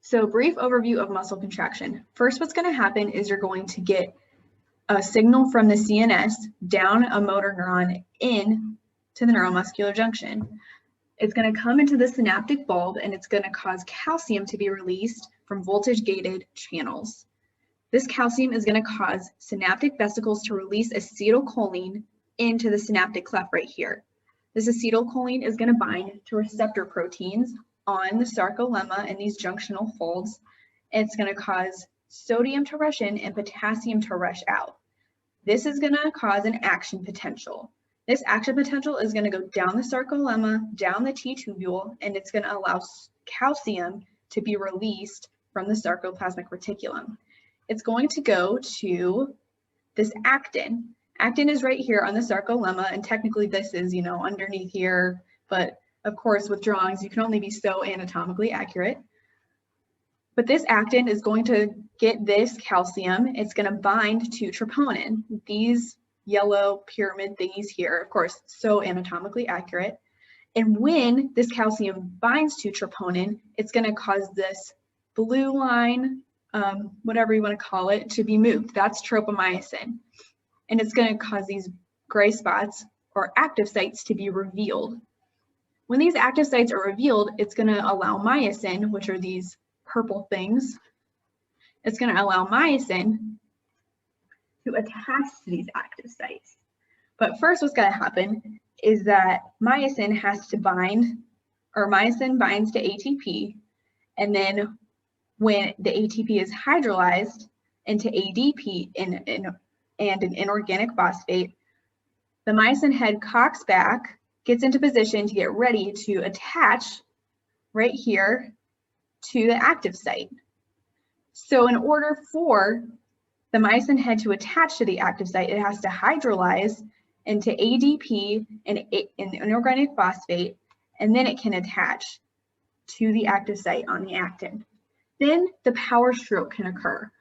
So brief overview of muscle contraction. First, what's going to happen is you're going to get a signal from the CNS down a motor neuron in to the neuromuscular junction. It's going to come into the synaptic bulb and it's going to cause calcium to be released from voltage-gated channels. This calcium is going to cause synaptic vesicles to release acetylcholine into the synaptic cleft right here. This acetylcholine is going to bind to receptor proteins on the sarcolemma and these junctional folds. And it's going to cause sodium to rush in and potassium to rush out. This is going to cause an action potential. This action potential is going to go down the sarcolemma, down the T-tubule, and it's going to allow calcium to be released from the sarcoplasmic reticulum. It's going to go to this actin. Actin is right here on the sarcolemma, and technically this is, underneath here, but of course with drawings you can only be so anatomically accurate. But this actin is going to get this calcium. It's going to bind to troponin, these yellow pyramid thingies here, of course, so anatomically accurate. And when this calcium binds to troponin, it's going to cause this blue line, whatever you want to call it, to be moved. That's tropomyosin. And it's going to cause these gray spots or active sites to be revealed. When these active sites are revealed, it's going to allow myosin, which are these purple things, it's going to allow myosin to attach to these active sites. But first what's going to happen is that myosin has to bind, or myosin binds to ATP, and then when the ATP is hydrolyzed into ADP and an inorganic phosphate, the myosin head cocks back, gets into position to get ready to attach right here to the active site. So in order for the myosin head to attach to the active site, it has to hydrolyze into ADP and an inorganic phosphate, and then it can attach to the active site on the actin. Then the power stroke can occur.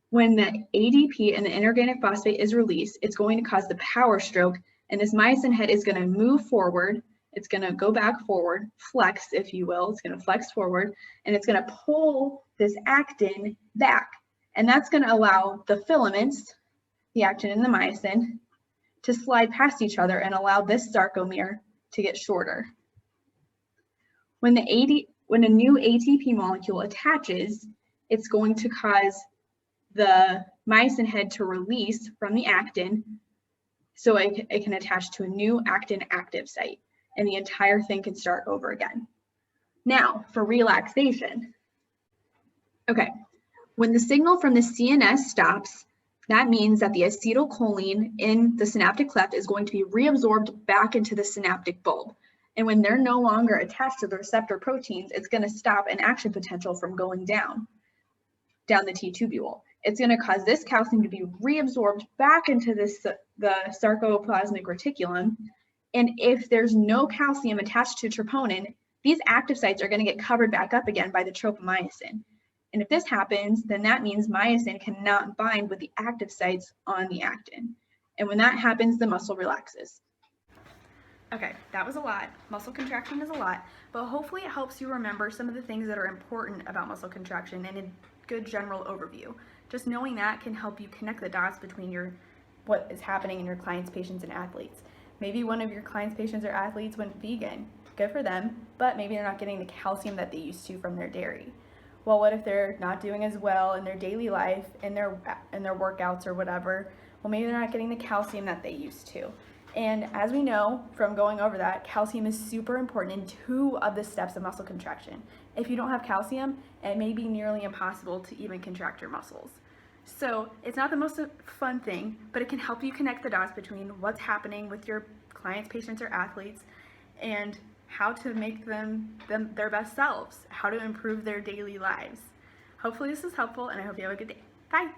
When the ADP and the inorganic phosphate is released, it's going to cause the power stroke, and this myosin head is going to move forward. It's going to go back forward, flex, if you will. It's going to flex forward, and it's going to pull this actin back. And that's going to allow the filaments, the actin and the myosin, to slide past each other and allow this sarcomere to get shorter. When a new ATP molecule attaches, it's going to cause the myosin head to release from the actin, so it can attach to a new actin active site, and the entire thing can start over again. Now, for relaxation. Okay, when the signal from the CNS stops, that means that the acetylcholine in the synaptic cleft is going to be reabsorbed back into the synaptic bulb. And when they're no longer attached to the receptor proteins, it's going to stop an action potential from going down the T-tubule. It's going to cause this calcium to be reabsorbed back into the sarcoplasmic reticulum. And if there's no calcium attached to troponin, these active sites are going to get covered back up again by the tropomyosin. And if this happens, then that means myosin cannot bind with the active sites on the actin. And when that happens, the muscle relaxes. Okay, that was a lot. Muscle contraction is a lot, but hopefully it helps you remember some of the things that are important about muscle contraction and a good general overview. Just knowing that can help you connect the dots between what is happening in your clients, patients, and athletes. Maybe one of your clients, patients, or athletes went vegan. Good for them, but maybe they're not getting the calcium that they used to from their dairy. Well, what if they're not doing as well in their daily life, in their workouts or whatever? Well, maybe they're not getting the calcium that they used to. And as we know from going over that, calcium is super important in 2 of the steps of muscle contraction. If you don't have calcium, it may be nearly impossible to even contract your muscles. So it's not the most fun thing, but it can help you connect the dots between what's happening with your clients, patients, or athletes, and how to make them their best selves, how to improve their daily lives. Hopefully this is helpful, and I hope you have a good day. Bye.